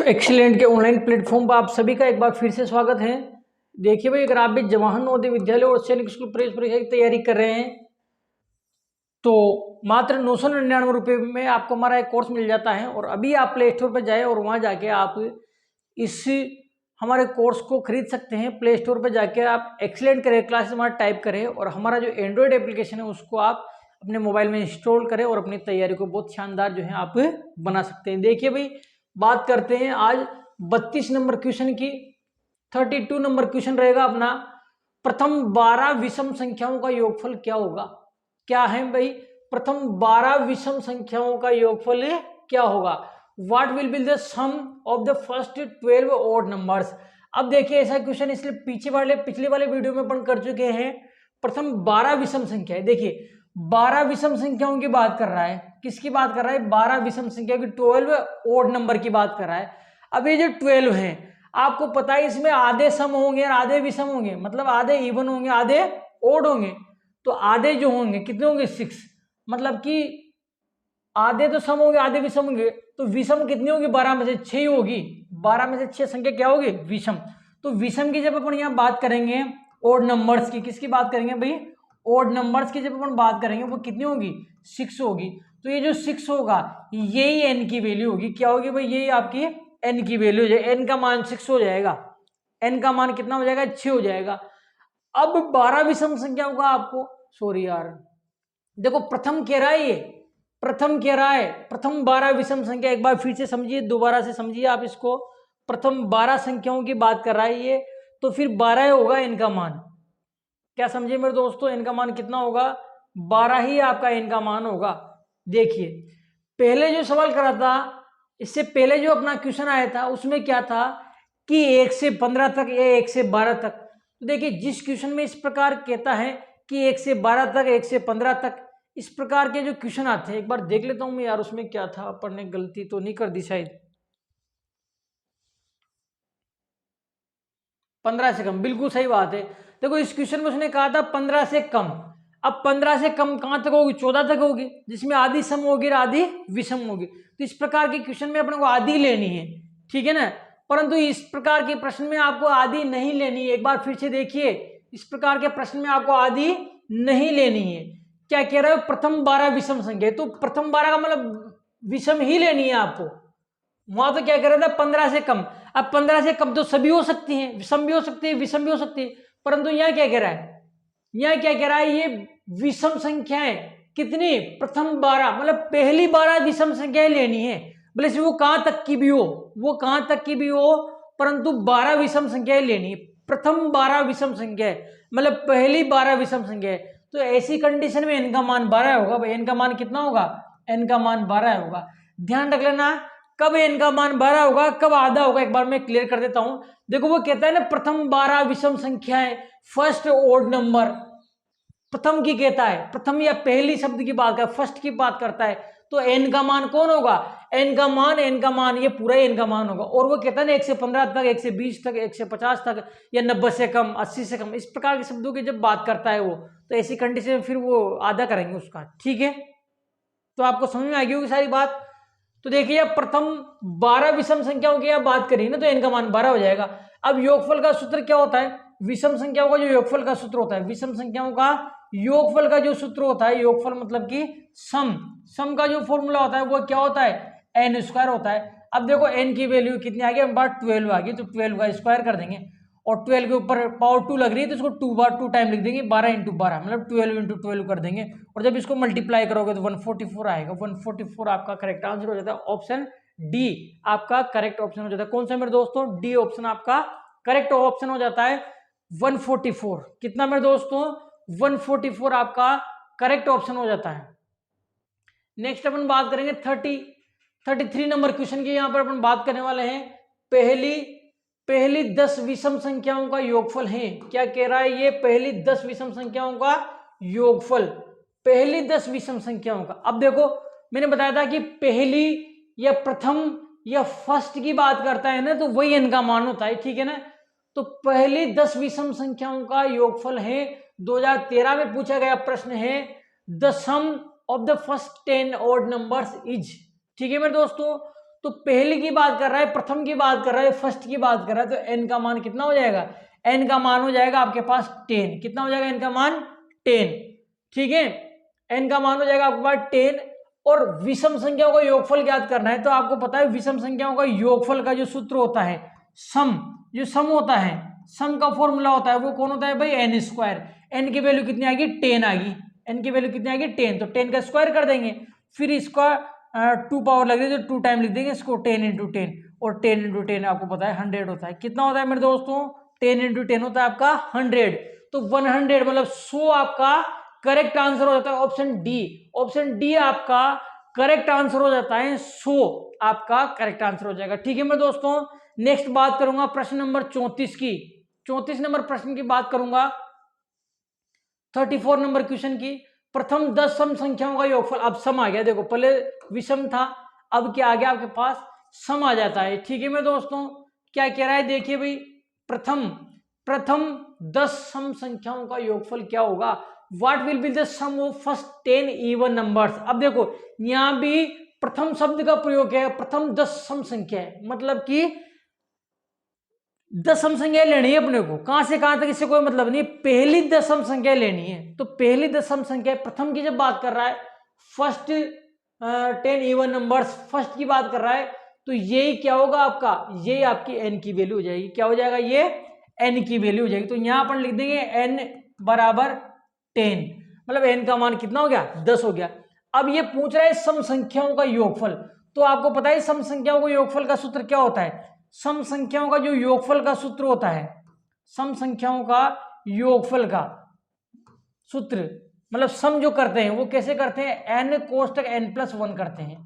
Excellent के online platform पर आप सभी का एक बार फिर से स्वागत है। देखिए भाई, अगर आप भी जवाहर नवोदय विद्यालय और सैनिक स्कूल प्रवेश परीक्षा की तैयारी कर रहे हैं तो मात्र 999 रुपये में आपको हमारा एक कोर्स मिल जाता है। और अभी आप प्ले स्टोर पर जाए और वहाँ जाके आप इस हमारे कोर्स को खरीद सकते हैं। प्ले स्टोर पर जाके आप एक्सीलेंट करें क्लासेस हमारा टाइप करें और हमारा जो एंड्रॉयड एप्लीकेशन है उसको आप अपने मोबाइल में इंस्टॉल करें और अपनी तैयारी को बहुत शानदार जो है आप बना सकते हैं। देखिए भाई, बात करते हैं आज 32 नंबर क्वेश्चन की। 32 नंबर क्वेश्चन रहेगा अपना, प्रथम 12 विषम संख्याओं का योगफल क्या होगा। क्या है भाई, प्रथम 12 विषम संख्याओं का योगफल क्या होगा। What will be the sum of the first 12 odd numbers. अब देखिए, ऐसा क्वेश्चन इसलिए पिछले वाले वीडियो में अपन कर चुके हैं। प्रथम 12 विषम संख्या है। देखिए, 12 विषम संख्याओं की बात कर रहा है। किसकी बात कर रहा है? 12 विषम संख्या की, 12 ओड नंबर की बात कर रहा है। अब ये जो 12 है, आपको पता है इसमें आधे सम होंगे और आधे विषम होंगे, मतलब आधे इवन होंगे आधे ओड होंगे। तो आधे जो होंगे कितने होंगे? 6, मतलब कि आधे तो सम होंगे आधे विषम होंगे। तो विषम कितनी होगी? 12 में से 6 होगी। 12 में से 6 संख्या क्या होगी? विषम। तो विषम की जब अपन यहाँ बात करेंगे ओड नंबर्स की, किसकी बात करेंगे भाई? ओड नंबर्स की जब अपन बात करेंगे वो कितनी होगी? 6 होगी। तो ये जो 6 होगा यही एन की वैल्यू होगी। क्या होगी भाई? यही आपकी एन की वैल्यू हो जाएगी। एन का मान 6 हो जाएगा। एन का मान कितना हो जाएगा? 6 हो जाएगा। अब 12 विषम संख्याओं का आपको, सॉरी यार, देखो प्रथम कह रहा है, ये प्रथम कह रहा है। प्रथम 12 विषम संख्या, एक बार फिर से समझिए, दोबारा से समझिए आप इसको। प्रथम 12 संख्याओं की बात कर रहा है ये, तो फिर 12 होगा इनका मान। क्या समझे मेरे दोस्तों? इनका मान कितना होगा? 12 ही आपका इनका मान होगा। देखिए, पहले जो सवाल करा था, इससे पहले जो अपना क्वेश्चन आया था उसमें क्या था कि 1 से 15 तक या 1 से 12 तक। तो देखिए, जिस क्वेश्चन में इस प्रकार कहता है कि 1 से 12 तक, 1 से 15 तक, इस प्रकार के जो क्वेश्चन आते हैं, एक बार देख लेता हूं मैं यार उसमें क्या था। अपन ने गलती तो नहीं कर दी शायद। 15 से कम, बिल्कुल सही बात है। देखो, इस क्वेश्चन में उसने कहा था 15 से कम। अब 15 से कम कहां तक होगी? 14 तक होगी, जिसमें आधी सम होगी और आधी विषम होगी। तो इस प्रकार के क्वेश्चन में अपने को आधी लेनी है, ठीक है ना। परंतु इस प्रकार के प्रश्न में आपको आधी नहीं लेनी है। एक बार फिर से देखिए, इस प्रकार के प्रश्न में आपको आधी नहीं लेनी है। क्या कह रहे हो? प्रथम 12 विषम संख्या, तो प्रथम 12 का मतलब विषम ही लेनी है आपको। वहां तो क्या कह रहा था? 15 से कम। अब 15 से कम तो सभी हो सकती हैं, विषम भी हो सकती है, विषम भी हो सकती है। परंतु यहाँ क्या कह रहा है? यहाँ क्या कह रहा है? ये विषम संख्याएं कितनी? प्रथम 12, मतलब पहली 12 विषम संख्याएं लेनी है। बोले से वो कहां तक की भी हो, वो कहां तक की भी हो, परंतु 12 विषम संख्याएं लेनी है। प्रथम 12 विषम संख्या, मतलब पहली 12 विषम संख्या। तो ऐसी कंडीशन में इनका मान 12 होगा भाई। इनका मान कितना होगा? इनका मान 12 होगा। ध्यान रख लेना, कब इनका मान 12 होगा, कब आधा होगा, एक बार मैं क्लियर कर देता हूं। देखो, वो कहता है ना प्रथम 12 विषम संख्याएं, फर्स्ट ओड नंबर, प्रथम की कहता है, प्रथम या पहली शब्द की बात कर, फर्स्ट की बात करता है। तो एन का मान कौन होगा? एन का मान ये पूरा एन का मान होगा। और वो कहता है ना 1 से 15 तक, 1 से 20 तक, 1 से 50 तक, या 90 से कम, 80 से कम, इस प्रकार के शब्दों की जब बात करता है वो, तो ऐसी कंडीशन में फिर वो आधा करेंगे उसका, ठीक है। तो आपको समझ में आ गई होगी सारी बात। तो देखिए, अब प्रथम 12 विषम संख्याओं की आप बात करिए ना, तो इनका मान 12 हो जाएगा। अब योगफल का सूत्र क्या होता है? विषम संख्याओं का जो योगफल का सूत्र होता है, विषम संख्याओं का योगफल का जो सूत्र होता है, योगफल मतलब कि सम का जो फॉर्मूला होता है वो क्या होता है? एन स्क्वायर होता है। अब देखो, एन की वैल्यू कितनी आ गई? हमारे पास 12 आ गई, तो 12 का स्क्वायर कर देंगे। और 12 के ऊपर पावर 2 लग रही है तो इसको 2 बार 2 टाइम लिख देंगे। 12 × 12 मतलब 12 × 12 कर देंगे। और जब इसको मल्टीप्लाई करोगे तो 144 आएगा। 144 आपका करेक्ट आंसर हो जाता है। ऑप्शन डी आपका करेक्ट ऑप्शन हो जाता है। कौन सा मेरे दोस्तों? डी ऑप्शन आपका करेक्ट ऑप्शन हो जाता है। 144 कितना मेरे दोस्तों? 144 आपका करेक्ट ऑप्शन हो जाता है। नेक्स्ट अपन बात करेंगे 33 नंबर क्वेश्चन की। यहां पर अपन बात करने वाले हैं पहली 10 विषम संख्याओं का योगफल है। क्या कह रहा है ये? पहली 10 विषम संख्याओं का योगफल, पहली 10 विषम संख्याओं का। अब देखो, मैंने बताया था कि पहली या प्रथम या फर्स्ट की बात करता है ना, तो वही इनका मान होता है, ठीक है ना। तो पहली 10 विषम संख्याओं का योगफल है। 2013 में पूछा गया प्रश्न है, the sum of the first 10 odd numbers is, ठीक है मेरे दोस्तों। तो पहली की बात कर रहा है, प्रथम की बात कर रहा है, फर्स्ट की बात कर रहा है, तो n का मान कितना हो जाएगा? n का मान हो जाएगा आपके पास 10। कितना हो जाएगा n का मान? 10। ठीक है, n का मान हो जाएगा आपके पास 10। और विषम संख्याओं का योगफल ज्ञात करना है, तो आपको पता है विषम संख्याओं का योगफल का जो सूत्र होता है सम, जो सम होता है, सम का फॉर्मूला होता है वो कौन होता है भाई? N square. एन की वैल्यू कितनी आएगी? 10 आएगी। एन की वैल्यू कितनी आएगी? 10। तो 10 का स्क्वायर कर देंगे, फिर इसका 2 पावर लग रही है तो 2 टाइम लिख देंगे इसको, 10 इंटू 10। और 10 इंटू 10 आपको पता है 100 होता है। कितना होता है मेरे दोस्तों? 10 इंटू 10 होता है आपका 100। तो 100 मतलब 100 आपका करेक्ट आंसर हो जाता है, ऑप्शन डी। ऑप्शन डी आपका करेक्ट आंसर हो जाता है, 100 आपका करेक्ट आंसर हो जाएगा। ठीक है मेरे दोस्तों, नेक्स्ट बात करूंगा प्रश्न नंबर 34 की। 34 नंबर प्रश्न की बात करूंगा, 34 नंबर क्वेश्चन की। प्रथम 10 सम संख्याओं का योगफल। अब सम आ गया, देखो पहले विषम था, अब क्या आ गया आपके पास? सम आ जाता है। ठीक है मेरे दोस्तों, क्या कह रहा है देखिए भाई, प्रथम 10 सम संख्याओं का योगफल क्या होगा? What will be the sum of first 10 even numbers. अब देखो यहां भी प्रथम शब्द का प्रयोग है, प्रथम 10 सम संख्या है, मतलब कि 10 सम संख्या लेनी है अपने को, कहां से कहां तक इससे कोई मतलब नहीं, पहली 10 सम संख्या लेनी है। तो पहली 10 सम संख्या प्रथम की जब बात कर रहा है, फर्स्ट 10 इवन नंबर्स फर्स्ट की बात कर रहा है, तो यही क्या होगा आपका? यही आपकी n की वैल्यू हो जाएगी। क्या हो जाएगा? ये n की वैल्यू हो जाएगी। तो यहां पर लिख देंगे n बराबर 10, मतलब n का मान कितना हो गया? 10 हो गया। अब ये पूछ रहा है सम संख्याओं का योगफल, तो आपको पता है सम संख्याओं का योगफल का सूत्र क्या होता है? सम संख्याओं का जो योगफल का सूत्र होता है, सम संख्याओं का योगफल का सूत्र, मतलब सम जो करते हैं वो कैसे करते हैं? n कोष्टक n प्लस 1 करते हैं।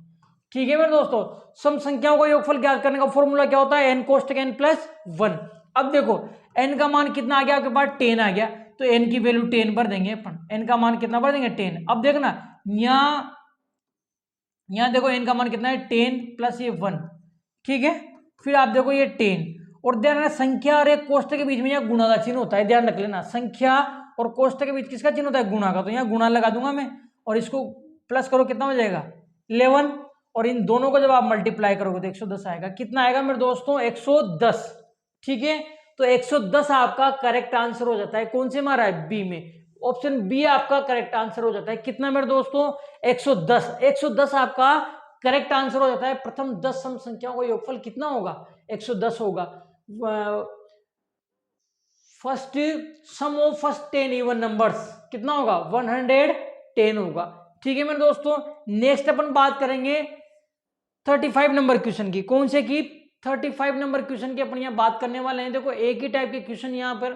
ठीक है मेरे दोस्तों, सम संख्याओं का योगफल ज्ञात करने का फॉर्मूला क्या होता है? n कोष्टक n plus 1। अब देखो n का मान कितना आ गया आपके पास? 10 आ गया, तो n की वैल्यू 10 भर देंगे अपन। n का मान कितना भर देंगे? 10। अब देखना यहां देखो n का मान कितना है? 10 प्लस ये 1। ठीक है, फिर आप देखो ये 10, और ध्यान रखना संख्या और एक कोष्टक के बीच में यहाँ गुणा का चिन्ह होता है, ध्यान रख लेना। संख्या और कोष्टक के बीच किसका चिन्ह होता है? गुणा का। तो यहाँ गुणा लगा दूंगा मैं, और इसको प्लस करो, कितना हो जाएगा? 11। और इन दोनों को जब आप मल्टीप्लाई करोगे तो 110 आएगा। कितना आएगा मेरे दोस्तों? 110। ठीक है, तो 110 आपका करेक्ट आंसर हो जाता है। कौन से मारा है? बी में। ऑप्शन बी आपका करेक्ट आंसर हो जाता है। कितना मेरे दोस्तों? 110। 110 आपका करेक्ट आंसर हो जाता है। प्रथम 10 सम संख्याओं का योगफल कितना होगा? 110 होगा। First sum of first 10 even numbers कितना होगा? 110 होगा। ठीक है मेरे दोस्तों, नेक्स्ट अपन बात करेंगे 35 नंबर क्वेश्चन की। कौन से की? 35 नंबर क्वेश्चन की अपन यहाँ बात करने वाले हैं। देखो एक ही टाइप के क्वेश्चन यहाँ पर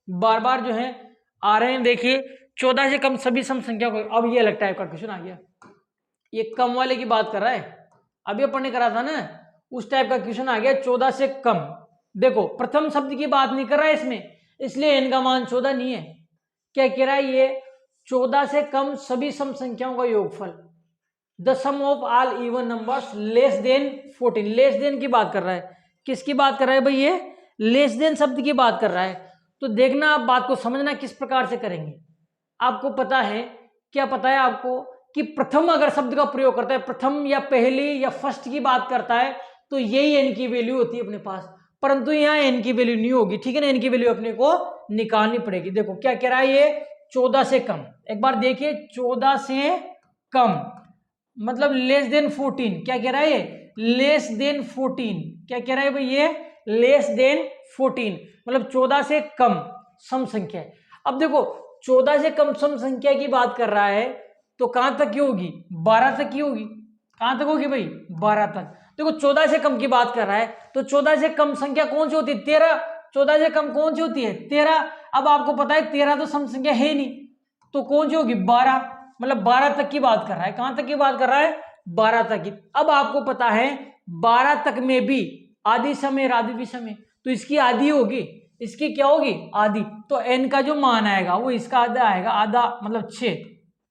बार बार जो है आ रहे हैं। देखिए 14 से कम सभी सम संख्या को, अब ये अलग टाइप का क्वेश्चन आ गया, ये कम वाले की बात कर रहा है। अभी अपन ने करा था ना, उस टाइप का क्वेश्चन आ गया 14 से कम। देखो प्रथम शब्द की बात नहीं कर रहा है इसमें, इसलिए n का मान 14 नहीं है। क्या कह रहा है ये? 14 से कम सभी सम संख्याओं का योगफल, the sum of all even numbers less than 14। Less than की बात कर रहा है। किसकी बात कर रहा है भाई? ये लेस देन शब्द की बात कर रहा है। तो देखना, आप बात को समझना किस प्रकार से करेंगे। आपको पता है, क्या पता है आपको, कि प्रथम अगर शब्द का प्रयोग करता है, प्रथम या पहली या फर्स्ट की बात करता है, तो यही n की वैल्यू होती है अपने पास। परंतु यहाँ n की वैल्यू नहीं होगी। ठीक है ना, n की वैल्यू अपने को निकालनी पड़ेगी। देखो क्या कह रहा है ये? 14 से कम। एक बार देखिए, 14 से कम मतलब लेस देन 14। क्या कह रहा है ये? Less than 14। क्या कह रहा है भाई ये? लेस देन 14 मतलब 14 से कम सम संख्या है। अब देखो 14 से कम सम संख्या की बात कर रहा है, तो कहां तक की होगी? 12 तक की होगी। कहां तक होगी भाई? 12 तक। देखो 14 से कम की बात कर रहा है, तो 14 से कम संख्या कौन सी होती है? 13। 14 से कम कौन सी होती है? 13। अब आपको पता है 13 तो सम संख्या है नहीं, तो कौन सी होगी? 12। मतलब 12 तक की बात कर रहा है। कहां तक की बात कर रहा है? 12 तक की। अब आपको पता है 12 तक में भी आदि समय आदि विषम है, तो इसकी आधी होगी, इसकी क्या होगी? आधी। तो n का जो मान आएगा वो इसका आधा आएगा। आधा मतलब 6।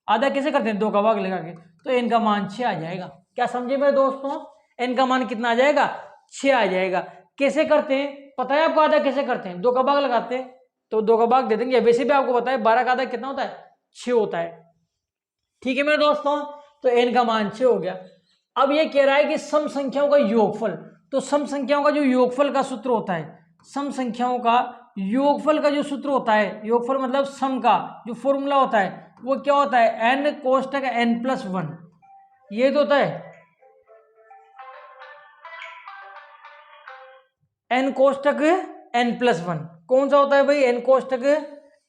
आधा कैसे करते हैं? 2 का भाग लगा के, तो n का मान 6 आ जाएगा। क्या समझे मेरे दोस्तों? n का मान कितना आ जाएगा? 6 आ जाएगा। कैसे करते हैं पता है आपको? आधा कैसे करते हैं? 2 का भाग लगाते हैं, तो 2 का भाग दे देंगे। वैसे भी आपको पता है 12 का आधा कितना होता है? 6 होता है। ठीक है मेरे दोस्तों, तो n का मान 6 हो गया। अब ये कह रहा है कि सम संख्याओं का योगफल, तो सम संख्याओं का जो योगफल का सूत्र होता है, सम संख्याओं का योगफल का जो सूत्र होता है, योगफल मतलब सम का जो फॉर्मूला होता है वो क्या होता है, n कोष्टक n+1, ये तो होता है n कोष्टक n+1। कौन सा होता है भाई, n कोष्टक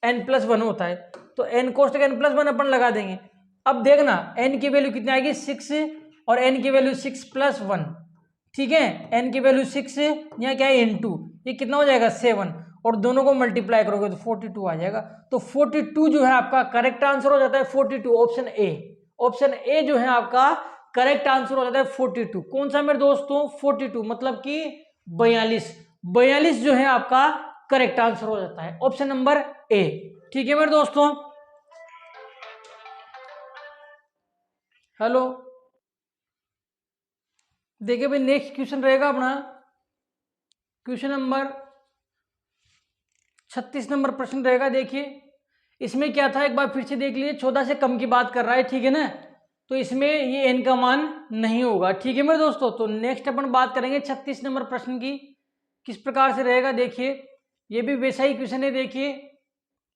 n+1 होता है। तो n कोष्टक n+1 अपन लगा देंगे। अब देखना n की वैल्यू कितनी आएगी 6 और n की वैल्यू 6+1, ठीक है, n की वैल्यू 6 यहाँ क्या है इनटू, ये कितना हो जाएगा 7 और दोनों को मल्टीप्लाई करोगे तो 42 आ जाएगा। तो 42 जो है आपका करेक्ट आंसर हो जाता है 42, ऑप्शन ए, ऑप्शन ए जो है आपका करेक्ट आंसर हो जाता है 42। कौन सा मेरे दोस्तों 42 मतलब कि 42 जो है आपका करेक्ट आंसर हो जाता है, ऑप्शन नंबर ए, ठीक है मेरे दोस्तों। हेलो, देखिए भाई नेक्स्ट क्वेश्चन रहेगा अपना क्वेश्चन नंबर 36 नंबर प्रश्न रहेगा। देखिए इसमें क्या था, एक बार फिर से देख लीजिए, 14 से कम की बात कर रहा है, ठीक है ना, तो इसमें ये n का मान नहीं होगा, ठीक है मेरे दोस्तों। तो नेक्स्ट अपन बात करेंगे 36 नंबर प्रश्न की, किस प्रकार से रहेगा। देखिए ये भी वैसा ही क्वेश्चन है। देखिए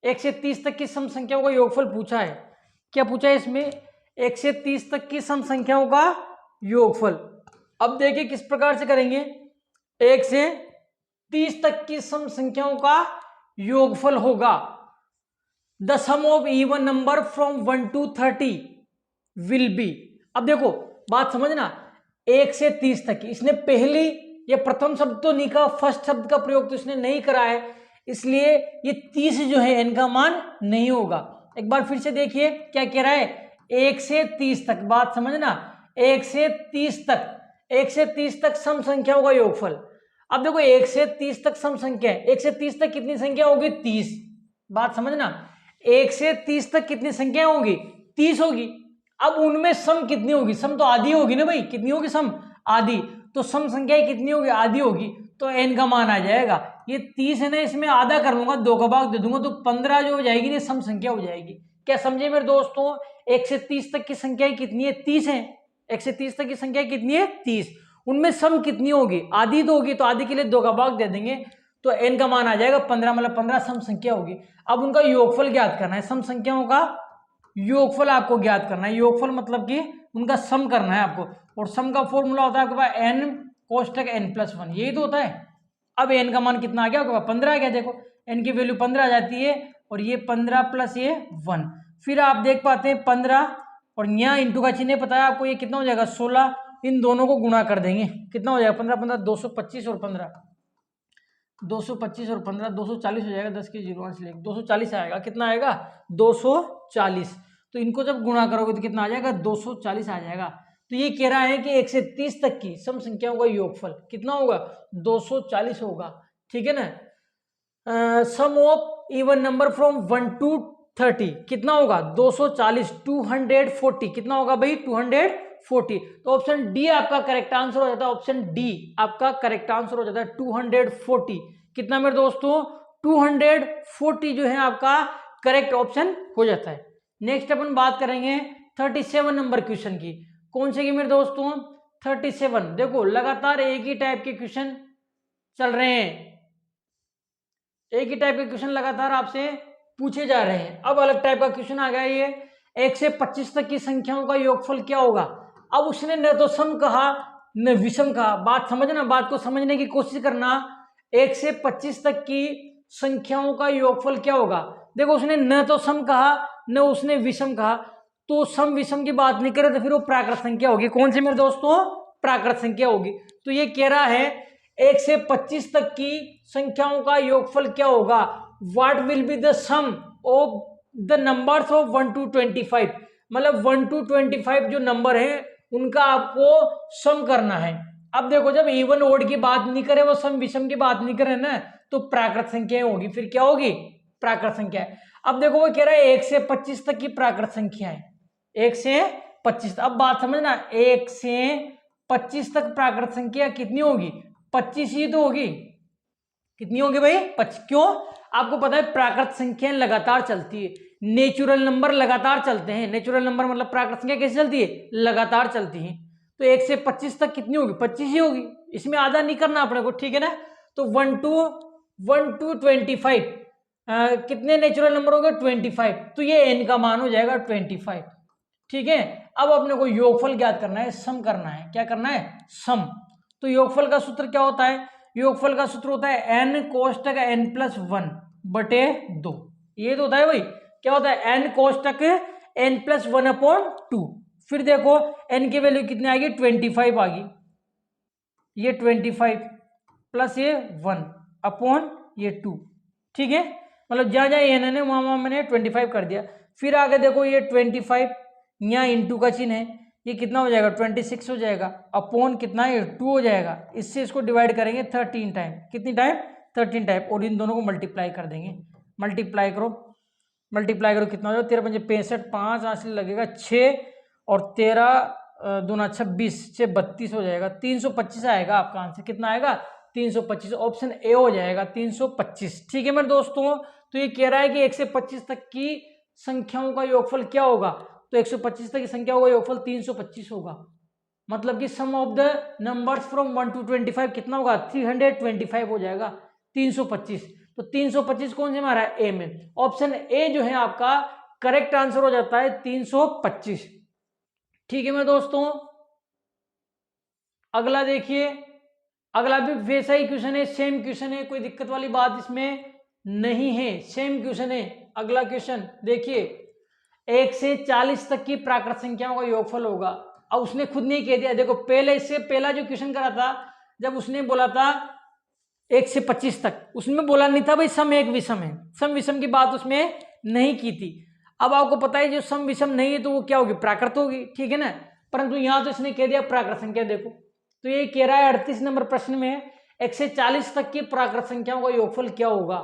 1 से 30 तक की सम संख्याओं का योगफल पूछा है। क्या पूछा है इसमें, 1 से 30 तक की सम संख्याओं का योगफल। अब देखिए किस प्रकार से करेंगे, 1 से 30 तक की सम संख्याओं का योगफल होगा the sum of even number from 1 to 30 will be. अब देखो बात समझना, 1 से 30 तक की, इसने पहली ये प्रथम शब्द तो नहीं कहा, फर्स्ट शब्द का प्रयोग तो इसने नहीं करा है, इसलिए ये 30 जो है इनका मान नहीं होगा। एक बार फिर से देखिए क्या कह रहा है, 1 से 30 तक, बात समझना, 1 से 30 तक, 1 से 30 तक सम संख्याओं का योगफल। अब देखो 1 से 30 तक सम संख्या है, 1 से 30 तक कितनी संख्या होगी 30, बात समझना, 1 से 30 तक कितनी संख्या होगी 30 होगी। अब उनमें सम कितनी होगी, सम तो आधी होगी ना भाई, कितनी होगी सम आधी, तो सम संख्या कितनी होगी आधी होगी, तो n का मान आ जाएगा, ये 30 है ना, इसमें आधा कर लूंगा, 2 का भाग दे दूंगा, तो 15 जो हो जाएगी ना सम संख्या हो जाएगी। क्या समझे मेरे दोस्तों, 1 से 30 तक की संख्या कितनी है 30 है, 1 से 30 तक की संख्या कितनी है 30, उनमें सम कितनी होगी आधी तो होगी, तो आधी के लिए 2 का भाग दे देंगे, तो n का मान आ जाएगा 15, मतलब 15 सम संख्या होगी। अब उनका योगफल ज्ञात करना है, सम संख्याओं का योगफल आपको ज्ञात करना है, योगफल मतलब कि उनका सम करना है आपको, और सम का फॉर्मूला होता है आपके पास n कोष्टक n+1, यही तो होता है। अब n का मान कितना आ गया आपके पास 15 आ गया, देखो n की वैल्यू 15 आ जाती है, और ये 15 प्लस ये 1, फिर आप देख पाते हैं 15 और यहाँ इंटू का चिन्ह पता है आपको, ये कितना हो जाएगा 16, इन दोनों को गुणा कर देंगे, कितना हो जाएगा 15 15 225 और 15 225 और 15 240 हो जाएगा, 10 की 0 से 240 आएगा, कितना आएगा 240। तो इनको जब गुणा करोगे तो कितना आ जाएगा 240 आ जाएगा। तो ये कह रहा है कि 1 से 30 तक की सम संख्याओं का योगफल कितना होगा 240 होगा, ठीक है ना। Sum of even number from 1 to 30 कितना होगा 240, 240 कितना होगा भाई 240, तो ऑप्शन डी आपका करेक्ट आंसर हो जाता है, ऑप्शन डी आपका करेक्ट आंसर हो जाता है 240। कितना मेरे दोस्तों 240 जो है आपका करेक्ट ऑप्शन हो जाता है। नेक्स्ट अपन बात करेंगे 37 नंबर क्वेश्चन की, कौन से की मेरे दोस्तों 37। देखो लगातार एक ही टाइप के क्वेश्चन चल रहे हैं, एक ही टाइप के क्वेश्चन लगातार आपसे पूछे जा रहे हैं। अब अलग टाइप का क्वेश्चन आ गया, ये 1 से 25 तक की संख्याओं का योगफल क्या होगा। अब उसने न तो सम कहा न विषम कहा, बात समझना, बात को समझने की कोशिश करना। 1 से 25 तक की संख्याओं का योगफल क्या होगा, देखो उसने न तो सम कहा न उसने विषम कहा, तो सम विषम की बात नहीं करे तो फिर वो प्राकृत संख्या होगी। कौन सी मेरे दोस्तों प्राकृत संख्या होगी। तो ये कह रहा है 1 से 25 तक की संख्याओं का योगफल क्या होगा, what will be the sum of the numbers of 1 to 25, मतलब 1 to 25 जो नंबर है उनका आपको सम करना है। अब देखो जब इवन ओड की बात नहीं करे, वो सम विषम की बात नहीं करे ना, तो प्राकृत संख्या होगी, फिर क्या होगी प्राकृत संख्या है। अब देखो वो कह रहा है 1 से 25 तक की प्राकृत संख्या है, 1 से 25। अब बात समझना, 1 से 25 तक प्राकृत संख्या कितनी होगी 25 ही तो होगी, कितनी होगी भाई 25। क्यों, आपको पता है प्राकृत संख्याएं लगातार चलती है, नेचुरल नंबर लगातार चलते हैं, नेचुरल नंबर मतलब प्राकृत संख्या कैसे चलती है लगातार चलती है। तो 1 से 25 तक कितनी होगी, 25 ही होगी, इसमें आधा नहीं करना अपने को, ठीक है ना। तो 1 to 25 कितने नेचुरल नंबर हो गए, 25, तो ये n का मान हो जाएगा 25, ठीक है। अब अपने को योगफल ज्ञात करना है, सम करना है, क्या करना है, सम। तो योगफल का सूत्र क्या होता है, योगफल का सूत्र होता है n कोष्टक n+1 बटे 2, ये तो होता है भाई, क्या होता है n कोष्टक n+1/2। फिर देखो n की वैल्यू कितनी आएगी, 25 आ गई, ये 25 प्लस ये 1/2, ठीक है। मतलब जहाँ जहाँ n है वहाँ मैंने 25 कर दिया। फिर आगे देखो ये 25, यहाँ इंटू का चिन्ह है, ये कितना हो जाएगा, 26 हो जाएगा, अपॉन कितना है, 2 हो जाएगा। इससे इसको डिवाइड करेंगे 13 टाइम, कितनी टाइम, 13 टाइम, और इन दोनों को मल्टीप्लाई कर देंगे। मल्टीप्लाई करो कितना हो जाएगा, 13 पंजे 65, 5 यहाँ से लगेगा 6 और 13 दूना 26, 6 32 हो जाएगा, 325 आएगा आपका आंसर, कितना आएगा, 325, ऑप्शन ए हो जाएगा 325, ठीक है मेरे दोस्तों। तो ये कह रहा है कि 1 से 25 तक की संख्याओं का योगफल क्या होगा, तो 125 तक की संख्या होगा योगफल 325 होगा, मतलब कि sum of the numbers from 1 to 25 कितना होगा, 325 हो जाएगा, 325। तो 325 कौन से मारा है, ए में, ऑप्शन ए जो है आपका करेक्ट आंसर हो जाता है 325, ठीक है मेरे दोस्तों। अगला देखिए, अगला भी वैसा ही क्वेश्चन है, सेम क्वेश्चन है, कोई दिक्कत वाली बात इसमें नहीं है, सेम क्वेश्चन है। अगला क्वेश्चन देखिए, 1 से 40 तक की प्राकृत संख्याओं का योगफल होगा। अब उसने खुद नहीं कह दिया, देखो पहले इससे पहला जो क्वेश्चन करा था, जब उसने बोला था 1 से 25 तक, उसमें बोला नहीं था भाई सम एक विषम है, सम विषम की बात उसमें नहीं की थी। अब आपको पता है जो सम विषम नहीं है तो वो क्या होगी, प्राकृत होगी, ठीक है ना। परंतु यहां तो इसने कह दिया प्राकृत संख्या। देखो तो ये कह रहा है 38 नंबर प्रश्न में 1 से 40 तक की प्राकृत संख्याओं का योगफल क्या होगा,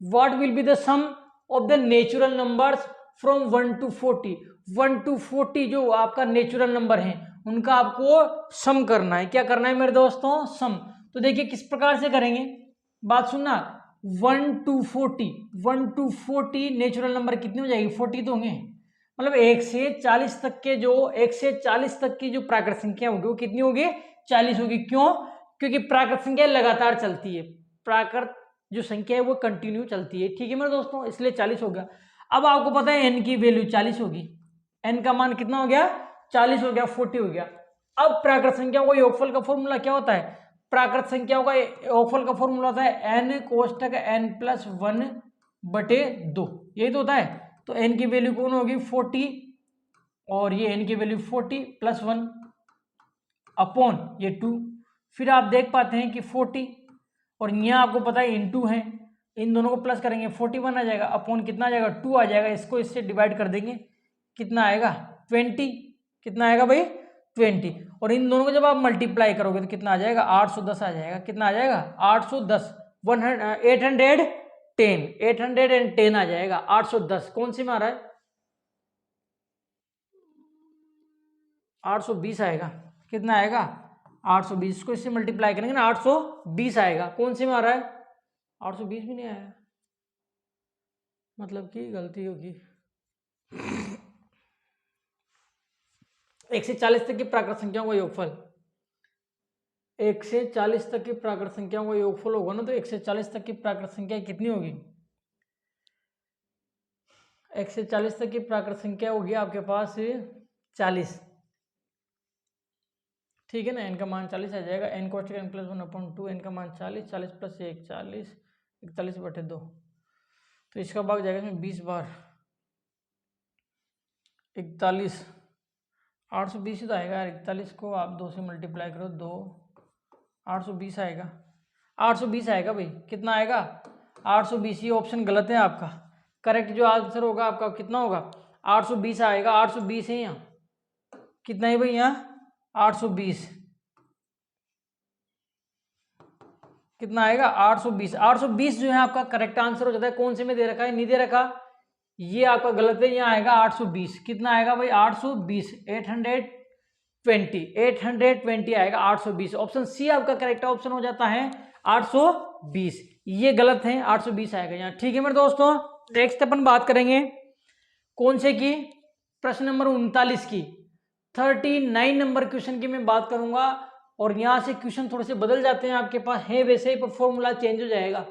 what will be the sum of the natural numbers from 1 to 40। 1 to 40 जो आपका नेचुरल नंबर है उनका आपको सम करना है, क्या करना है मेरे दोस्तों, सम। तो देखिए किस प्रकार से करेंगे, बात सुनना, 1 to 40 नेचुरल नंबर कितने हो जाएगी, 40 तो होंगे, मतलब 1 से 40 तक के जो 1 से 40 तक की जो प्राकृत संख्या होगी वो कितनी होगी, 40 होगी। क्यों, क्योंकि प्राकृत संख्या लगातार चलती है, प्राकृत जो संख्या है वो कंटिन्यू चलती है, ठीक है मेरे दोस्तों, इसलिए 40 हो गया। अब आपको पता है n की वैल्यू 40 होगी, n का मान कितना हो गया, 40 हो गया, 40 हो गया। अब प्राकृत संख्याओं का योगफल का फॉर्मूला क्या होता है, प्राकृत संख्याओं का योगफल का फॉर्मूला होता है n कोष्टक n+1 बटे 2, यही तो होता है। तो n की वैल्यू कौन होगी, 40, और ये n की वैल्यू 40 + 1 अपॉन ये 2। फिर आप देख पाते हैं कि 40 और यहाँ आपको पता है इंटू है, इन दोनों को प्लस करेंगे 41 आ जाएगा, अपॉन कितना आ जाएगा, 2 आ जाएगा, इसको इससे डिवाइड कर देंगे, कितना आएगा 20, कितना आएगा भाई 20, और इन दोनों को जब आप मल्टीप्लाई करोगे तो कितना आ जाएगा, 810 आ जाएगा, कितना आ जाएगा 810, 810 आ जाएगा, 810 कौन सी में आ रहा है, 820 आएगा, कितना आएगा 820, को इससे मल्टीप्लाई करेंगे ना 820 आएगा, कौन सी में आ रहा है 820 भी नहीं आया, मतलब कि गलती होगी। 1 से 40 तक की प्राकृत संख्याओं का योगफल, 1 से 40 तक की प्राकृत संख्याओं का योगफल होगा ना, तो 1 से 40 तक की प्राकृत संख्या कितनी होगी, 1 से 40 तक की प्राकृत संख्या होगी आपके पास 40, ठीक है ना, n का मान 40 आ जाएगा, n कोष्टक n+1/2, n का मान 40, 40 + 1 40, 41 बटे 2, तो इसका भाग जाएगा इसमें 20 बार, 41, 820 ही तो आएगा यार, 41 को आप 2 से मल्टीप्लाई करो, 2 820 आएगा, 820 आएगा भाई, कितना आएगा 820, ये ऑप्शन गलत है आपका, करेक्ट जो आंसर होगा आपका कितना होगा 820 आएगा, 820 है यहाँ, कितना है भाई यहाँ 820, कितना आएगा 820, 820 जो है आपका करेक्ट आंसर हो जाता है। कौन से में दे रखा है, नहीं दे रखा, ये आपका गलत है, यहाँ आएगा 820, कितना आएगा भाई 820, 820 आएगा 820, ऑप्शन सी आपका करेक्ट ऑप्शन हो जाता है 820, ये गलत है, 820 आएगा यहाँ, ठीक है मेरे दोस्तों। नेक्स्ट अपन बात करेंगे कौन से की, प्रश्न नंबर 39 की, 39 नंबर क्वेश्चन की मैं बात करूंगा, और यहां से क्वेश्चन थोड़े से बदल जाते हैं आपके पास है वैसे ही, पर फॉर्मूला चेंज हो जाएगा।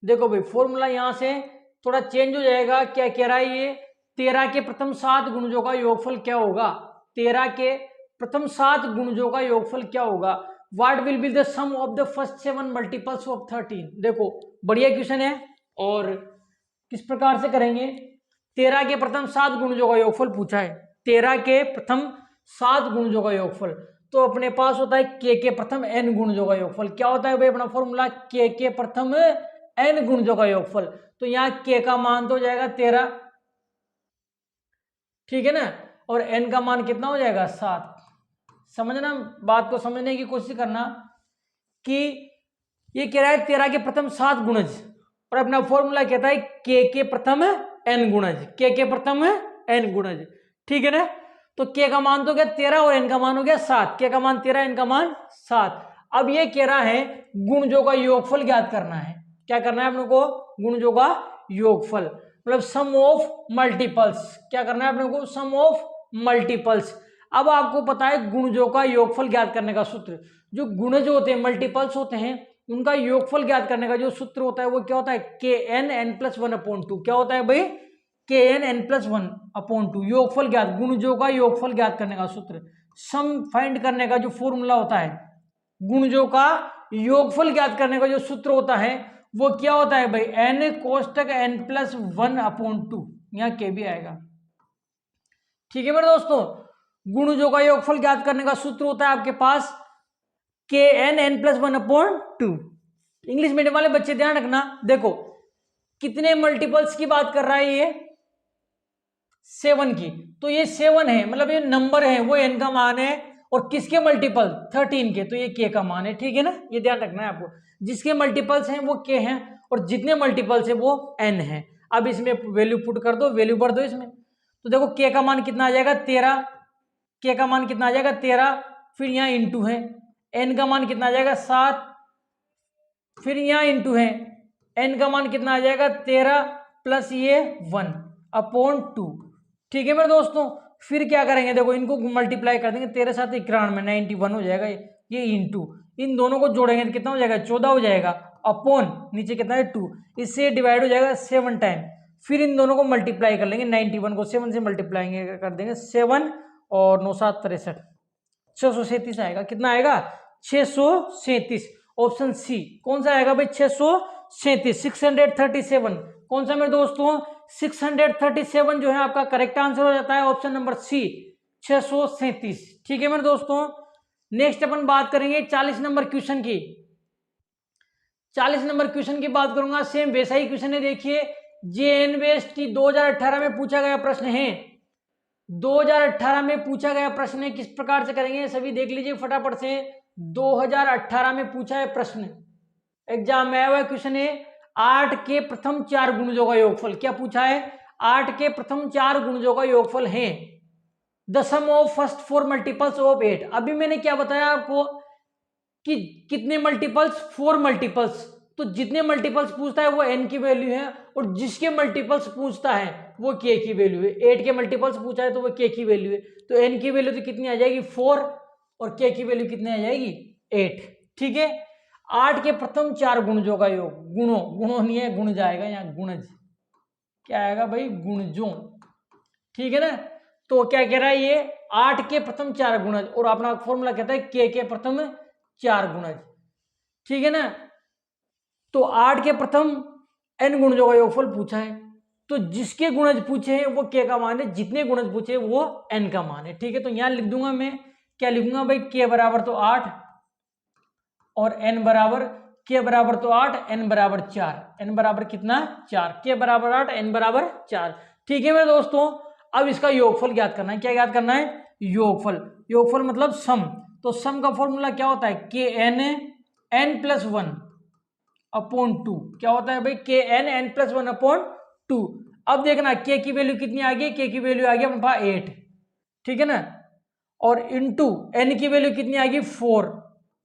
देखो भाई फॉर्मूला यहां से थोड़ा चेंज हो जाएगा। क्या कह रहा है ये, 13 के प्रथम 7 गुणजों का योगफल क्या होगा, 13 के प्रथम 7 गुणजों का योगफल क्या होगा, what will be the sum of the first 7 multiples of 13। देखो बढ़िया क्वेश्चन है, और किस प्रकार से करेंगे, 13 के प्रथम 7 गुणजों का योगफल पूछा है, 13 के प्रथम 7 गुणजों का योगफल, तो अपने पास होता है के प्रथम n गुणजों का योगफल। क्या होता है भाई अपना फॉर्मूला, के प्रथम n गुणजों का योगफल, तो यहाँ के का मान तो हो जाएगा 13, ठीक है ना, और n का मान कितना हो जाएगा 7। समझना, बात को समझने की कोशिश करना कि ये कह रहा है 13 के प्रथम 7 गुणज, और अपना फॉर्मूला कहता है के प्रथम n गुणज, के प्रथम n गुणज, ठीक है ना। तो के का मान तो क्या 13 और n का मान हो गया 7, के का मान 13, n का मान 7। अब ये कह रहा है गुणजों का योगफल ज्ञात करना है। क्या करना है अपने को, गुणजों का योगफल, मतलब सम ऑफ मल्टीपल्स। क्या करना है अपने को, सम ऑफ मल्टीपल्स। अब आपको पता है गुणजों का योगफल ज्ञात करने का सूत्र, जो गुणज होते हैं मल्टीपल्स होते हैं उनका योगफल ज्ञात करने का जो सूत्र होता है वो क्या होता है, के एन एन प्लस 1/2। क्या होता है भाई, के एन एन प्लस 1/2 योगफल ज्ञात, गुणजों का योगफल ज्ञात करने का सूत्र। सम फाइंड करने का जो फॉर्मूला होता है, गुणजों का योगफल ज्ञात करने का जो सूत्र होता है वो क्या होता है भाई, एन कोष्टक एन प्लस 1/2, यहाँ के भी आएगा, ठीक है मेरे दोस्तों। गुणजों का योगफल ज्ञात करने का सूत्र होता है आपके पास के n n plus 1/2। English medium वाले बच्चे ध्यान रखना, देखो कितने मल्टीपल्स की बात कर रहा है ये, 7 की, तो ये 7 है, मतलब ये नंबर है वो n का मान है, और किसके मल्टीपल 13 के, तो ये k का मान है, ठीक है ना, ये ध्यान रखना है आपको। जिसके मल्टीपल्स हैं वो k हैं, और जितने मल्टीपल्स है वो n है। अब इसमें वैल्यू पुट कर दो, वैल्यू भर दो इसमें, तो देखो k का मान कितना आ जाएगा 13, k का मान कितना आ जाएगा 13, फिर यहाँ इंटू है, n का मान कितना आ जाएगा 7, फिर यहाँ इंटू है, n का मान कितना आ जाएगा 13 प्लस ये 1/2, ठीक है मेरे दोस्तों। फिर क्या करेंगे, देखो इनको मल्टीप्लाई कर देंगे, 13 7 91, 91 हो जाएगा, ये इंटू, इन दोनों को जोड़ेंगे तो कितना हो जाएगा 14 हो जाएगा, अपॉन नीचे कितना है 2, इससे डिवाइड हो जाएगा 7 टाइम, फिर इन दोनों को मल्टीप्लाई कर लेंगे, 91 को 7 से मल्टीप्लाई कर देंगे, 7 और 9 7 63, 637 आएगा। कितना आएगा 637, ऑप्शन सी कौन सा आएगा भाई 637, 637, कौन सा मेरे दोस्तों 637 जो है आपका करेक्ट आंसर हो जाता है, ऑप्शन नंबर सी 637, ठीक है मेरे दोस्तों। नेक्स्ट अपन बात करेंगे 40 नंबर क्वेश्चन की। 40 नंबर क्वेश्चन की बात करूंगा, सेम वैसा ही क्वेश्चन है, देखिए JNBST 2018 में पूछा गया प्रश्न है, 2018 में पूछा गया प्रश्न है, किस प्रकार से करेंगे सभी देख लीजिए फटाफट से। 2018 में पूछा है प्रश्न, एग्जाम में आया हुआ क्वेश्चन है, 8 के प्रथम 4 गुणजों का योगफल। क्या पूछा है, 8 के प्रथम 4 गुणजों का योगफल है the sum of first 4 multiples of 8। अभी मैंने क्या बताया आपको कि कितने मल्टीपल्स, 4 मल्टीपल्स, तो जितने मल्टीपल्स पूछता है वो n की वैल्यू है, और जिसके मल्टीपल्स पूछता है वो k की वैल्यू है। 8 के मल्टीपल्स पूछा है तो वो k की वैल्यू है, तो n की वैल्यू तो कितनी आ जाएगी 4, और k की वैल्यू कितनी आ जाएगी 8, ठीक है। 8 के प्रथम 4 गुणजों का योग, गुणों नहीं है, गुण जाएगा यहाँ, गुणज क्या आएगा भाई गुणजों, ठीक है ना। तो क्या कह रहा है ये 8 के प्रथम 4 गुणज, और अपना फॉर्मूला कहता है के प्रथम 4 गुणज, ठीक है ना। तो 8 के प्रथम n गुणजों का योगफल पूछा है, तो जिसके गुणज पूछे हैं वो k का मान है, जितने गुणज पूछे वो n का मान है, ठीक है। तो यहां लिख दूंगा मैं, क्या लिखूंगा भाई k बराबर तो 8, और n बराबर, k बराबर तो 8, n बराबर 4, n बराबर कितना 4, k बराबर 8, n बराबर 4, ठीक है मेरे दोस्तों। अब इसका योगफल ज्ञात करना है, क्या ज्ञात करना है योगफल, योगफल मतलब सम, तो सम का फॉर्मूला क्या होता है के एन एन प्लस 1/2, क्या होता है भाई के एन एन प्लस 1/2। अब देखना के की वैल्यू कितनी आ गई, के की वैल्यू आ गई अपने पास 8, ठीक है ना, और इंटू एन की वैल्यू कितनी आ गई 4,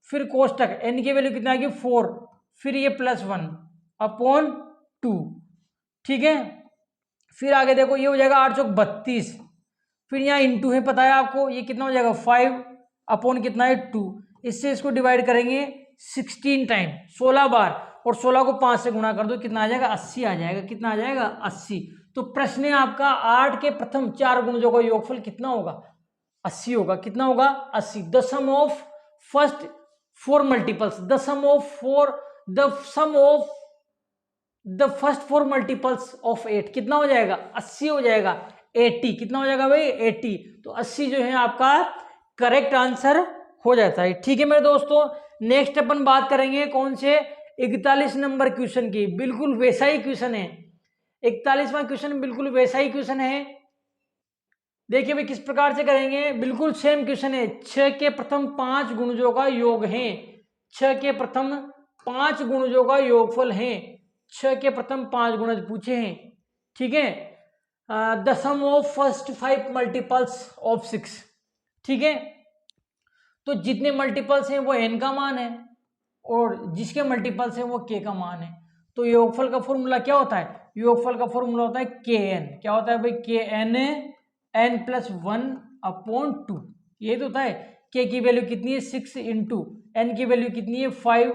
फिर कोष्टक एन की वैल्यू कितनी आ गई 4, फिर ये +1/2, ठीक है। फिर आगे देखो ये हो जाएगा 8 चौक 32, फिर यहाँ इंटू है, पता है आपको, ये कितना हो जाएगा 5 अपॉन कितना है 2। इससे इसको डिवाइड करेंगे 16 टाइम, 16 बार, और 16 को 5 से गुणा कर दो, कितना आ जाएगा 80 आ जाएगा। कितना आ जाएगा 80। तो प्रश्न है आपका 8 के प्रथम 4 गुणजों का योगफल कितना होगा 80 होगा। कितना होगा 80। The sum of first 4 multiples, the sum of the first 4 multiples of 8 कितना हो जाएगा 80 हो जाएगा। 80 कितना हो जाएगा भाई 80। तो 80 जो है आपका करेक्ट आंसर हो जाता है। ठीक है मेरे दोस्तों, नेक्स्ट अपन बात करेंगे कौन से 41 नंबर क्वेश्चन की। बिल्कुल वैसा ही क्वेश्चन है, 41वां क्वेश्चन बिल्कुल वैसा ही क्वेश्चन है। देखिए भाई किस प्रकार से करेंगे, बिल्कुल सेम क्वेश्चन है। 6 के प्रथम 5 गुणजों का योग है, 6 के प्रथम 5 गुणजों का योगफल है। 6 के प्रथम 5 गुणज पूछे हैं। ठीक है, the sum of first 5 multiples of 6। ठीक है, तो जितने मल्टीपल्स हैं वो n का मान है, और जिसके मल्टीपल्स हैं वो k का मान है। तो योगफल का फॉर्मूला क्या होता है, योगफल का फॉर्मूला होता है kn। क्या होता है भाई kn n+1/2। ये तो होता है। k की वैल्यू कितनी है 6 इंटू n की वैल्यू कितनी है 5,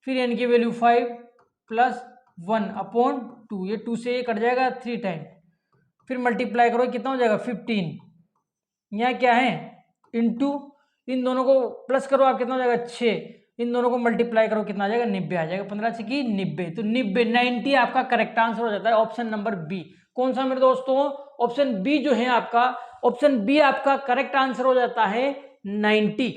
फिर n की वैल्यू 5 + 1/2। ये 2 से ये कट जाएगा 3 टाइम, फिर मल्टीप्लाई करो कितना हो जाएगा 15। यहाँ क्या है इंटू, इन दोनों को प्लस करो आप कितना हो जाएगा 6, इन दोनों को मल्टीप्लाई करो कितना आ जाएगा 90 आ जाएगा। 15 से की 90, तो 90 आपका करेक्ट आंसर हो जाता है। Option number B. कौन सा मेरे दोस्तों, ऑप्शन बी जो है आपका, ऑप्शन बी आपका करेक्ट आंसर हो जाता है 90।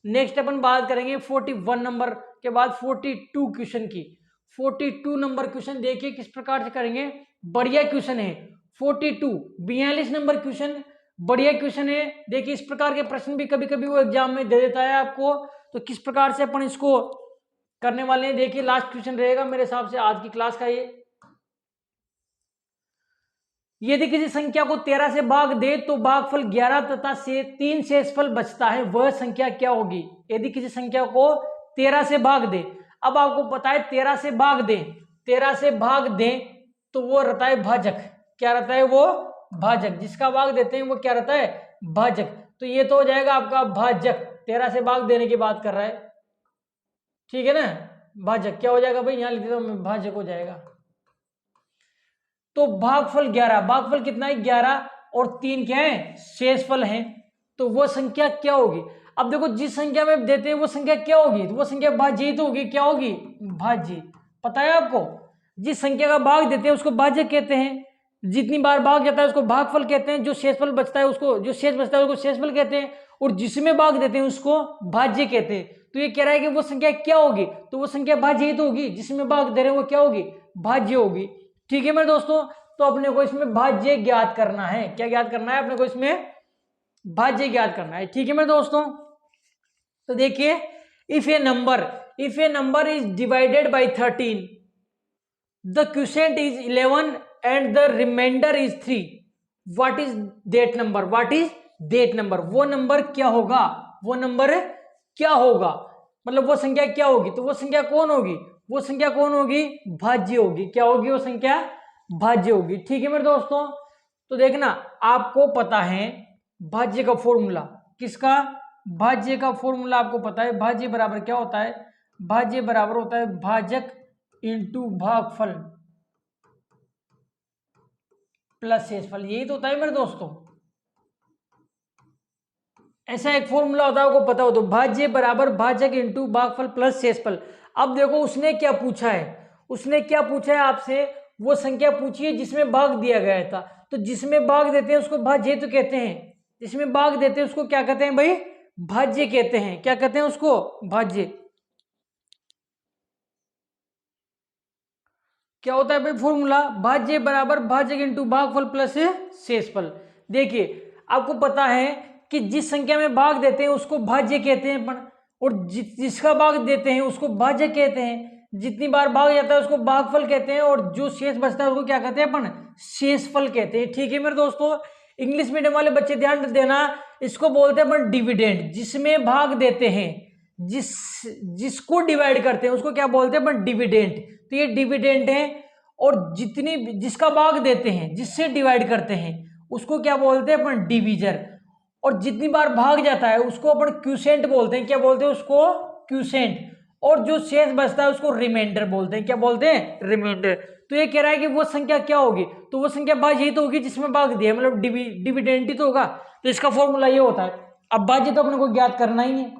नेक्स्ट अपन बात करेंगे 41 नंबर के बाद 42 क्वेश्चन की। 42 नंबर क्वेश्चन देखिए किस प्रकार से करेंगे, बढ़िया क्वेश्चन है। 42 नंबर क्वेश्चन बढ़िया क्वेश्चन है। देखिए इस प्रकार के प्रश्न भी कभी कभी वो एग्जाम में दे देता है आपको, तो किस प्रकार से अपन इसको करने वाले हैं। देखिए लास्ट क्वेश्चन रहेगा मेरे हिसाब से आज की क्लास का ये। यदि किसी संख्या को 13 से भाग दे तो भागफल 11 तथा 3 शेषफल बचता है, वह संख्या क्या होगी। यदि किसी संख्या को 13 से भाग दे, अब आपको पता है 13 से भाग दे, 13 से भाग दे तो वो रहता है भाजक। क्या रहता है वो भाजक, जिसका भाग देते हैं वो क्या रहता है भाजक। तो ये तो हो जाएगा आपका भाजक, 13 से भाग देने की बात कर रहा है। ठीक है ना, भाजक क्या हो जाएगा भाई, यहां लिख देता हूं मैं, भाजक हो जाएगा। तो भागफल 11, भागफल कितना है 11, और 3 क्या है शेषफल है, तो वो संख्या क्या होगी। अब देखो जिस संख्या में देते हैं वो संख्या क्या होगी, तो वो संख्या भाज्य ही तो होगी। क्या होगी भाज्य। पता है आपको, जिस संख्या का भाग देते हैं उसको भाज्य कहते हैं, जितनी बार भाग जाता है उसको भागफल कहते हैं, जो शेषफल बचता है उसको, जो शेष बचता है उसको शेषफल कहते हैं, और जिसमें भाग देते हैं उसको भाज्य कहते हैं। तो ये कह रहा है कि वो संख्या क्या होगी, तो वो संख्या भाज्य ही तो होगी, जिसमें भाग दे रहे हैं वो क्या होगी भाज्य होगी। ठीक है मेरे दोस्तों, तो अपने को इसमें भाज्य ज्ञात करना है। क्या ज्ञात करना है अपने को, इसमें भाज्य ज्ञात करना है। ठीक है मेरे दोस्तों, तो देखिए if a number is divided by 13, the quotient is 11 and the remainder is 3, what is that number, what is that number. वो नंबर क्या होगा, वो नंबर क्या होगा, मतलब वो संख्या क्या होगी। तो वो संख्या कौन होगी, वो संख्या कौन होगी भाज्य होगी। क्या होगी वो संख्या भाज्य होगी। ठीक है मेरे दोस्तों, तो देखना आपको पता है भाज्य का फॉर्मूला, किसका भाज्य का फॉर्मूला आपको पता है। भाज्य बराबर क्या होता है, भाज्य बराबर होता है भाजक इंटू भागफल प्लस शेषफल, यही तो होता है मेरे दोस्तों। ऐसा एक फॉर्मूला होता है आपको पता हो, तो भाज्य बराबर भाजक इंटू भागफल प्लस शेषफल। अब देखो उसने क्या पूछा है, उसने क्या पूछा है आपसे, वो संख्या पूछी है जिसमें भाग दिया गया था। तो जिसमें भाग देते हैं उसको भाज्य तो कहते हैं, जिसमें भाग देते हैं उसको क्या कहते हैं भाई भाज्य कहते हैं। क्या कहते हैं उसको भाज्य। क्या होता है भाई फॉर्मूला, भाज्य बराबर भाजक इंटू भागफल प्लस शेषफल। देखिए आपको पता है कि जिस संख्या में भाग देते हैं उसको भाज्य कहते हैं अपन, और जिसका भाग देते हैं उसको भाजक कहते हैं। जितनी बार भाग जाता है उसको भागफल कहते हैं, और जो शेष बचता है उसको क्या कहते हैं अपन शेषफल कहते हैं। ठीक है मेरे दोस्तों, इंग्लिश मीडियम वाले बच्चे ध्यान देना, इसको बोलते हैं अपन डिविडेंड। जिसमें भाग देते हैं, जिसको डिवाइड करते हैं उसको क्या बोलते हैं अपन डिविडेंड। तो ये डिविडेंड है, और जिसका भाग देते हैं, जिससे डिवाइड करते हैं उसको क्या बोलते हैं अपन, डिवीजर। और जितनी बार भाग जाता है उसको अपन क्यूसेंट बोलते हैं। क्या बोलते हैं उसको, क्यूसेंट। और जो शेष बचता है उसको रिमाइंडर बोलते हैं। क्या बोलते हैं, रिमाइंडर। तो ये कह रहा है कि वो संख्या क्या होगी, तो वो संख्या भाज्य ही तो होगी जिसमें भाग दिया, मतलब डिविडेंड ही तो होगा। तो इसका फॉर्मूला ये होता है। अब भाज्य तो अपने को ज्ञात करना ही है,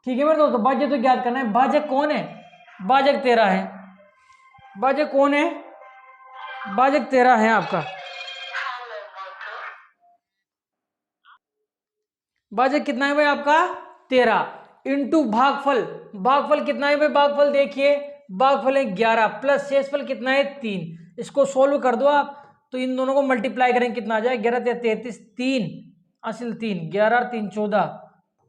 ठीक है मेरे दोस्तों, भाज्य तो ज्ञात करना है। भाजक कौन है, भाजक 13 है। भाजक कौन है, भाजक 13 है आपका। भाजक कितना है भाई आपका, 13 इंटू भागफल। भागफल कितना है भाई, भागफल देखिए, भागफल है 11 प्लस शेषफल कितना है 3। इसको सोल्व कर दो आप, तो इन दोनों को मल्टीप्लाई करें कितना आ जाए, 11 33 3 असल 3, 11 3 14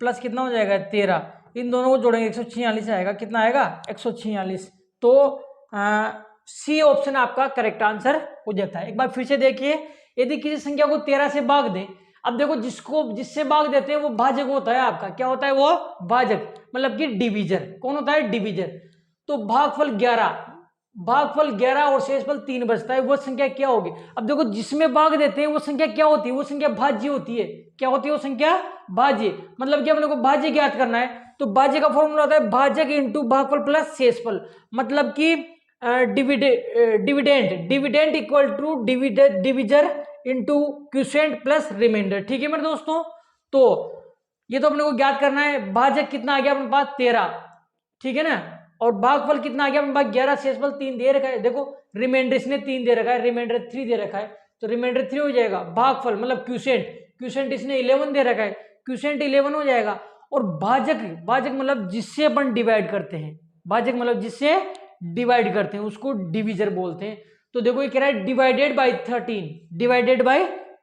प्लस कितना हो जाएगा 13। इन दोनों को जोड़ेंगे 146 आएगा। कितना आएगा, 146। तो सी ऑप्शन आपका करेक्ट आंसर हो जाता है। एक बार फिर से देखिए, यदि किसी संख्या को 13 से भाग दें, अब देखो जिससे भाग देते हैं वो भाजक होता है आपका। क्या होता है वो, भाजक, मतलब कि डिवीजर। कौन होता है, डिवीजर। तो भागफल 11 और शेषफल 3 बचता है, वो संख्या क्या होगी। अब देखो जिसमें भाग देते हैं वो संख्या क्या होती है, वो संख्या भाज्य होती है। क्या होती है वो संख्या, भाज्य। मतलब कि अपने को भाज्य ज्ञात करना है, तो भाज्य का फॉर्मूला होता है भाजक इंटू भागफल प्लस शेषफल। मतलब कि dividend equal to divisor into quotient plus remainder. ठीक है मेरे दोस्तों, तो ये तो अपने को ज्ञात करना है। भाजक कितना आ गया अपने पास, 13, ठीक है ना। और भागफल कितना आ गया अपने पास, 11, शेषफल 3 दे रखा है। देखो रिमाइंडर इसने 3 दे रखा है, रिमाइंडर 3 दे रखा है, तो रिमाइंडर 3 हो जाएगा। भागफल मतलब क्यूसेंट इसने 11 दे रखा है, क्यूसेंट 11 हो जाएगा। और भाजक मतलब जिससे अपन डिवाइड करते हैं, भाजक मतलब जिससे डिवाइड करते हैं उसको डिवीजर बोलते हैं। तो देखो ये कह रहा है डिवाइडेड बाई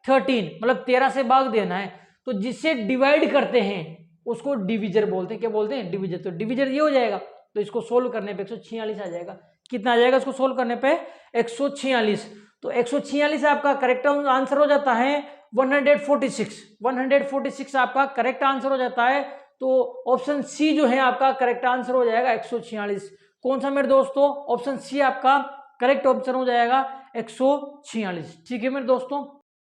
13 मतलब 13 से भाग देना है, तो जिससे डिवाइड करते हैं उसको डिवीजर बोलते हैं। क्या बोलते हैं, डिवीजर। तो डिवीजर ये हो जाएगा। तो इसको सोल्व करने पे 146 आ जाएगा। कितना आ जाएगा इसको सोल्व करने पे, 146। तो 146 आपका करेक्ट आंसर हो जाता है। 146 आपका करेक्ट आंसर हो जाता है। तो ऑप्शन सी जो है आपका करेक्ट आंसर हो जाएगा 146। कौन सा मेरे दोस्तों, ऑप्शन सी आपका करेक्ट ऑप्शन हो जाएगा 146। ठीक है मेरे दोस्तों।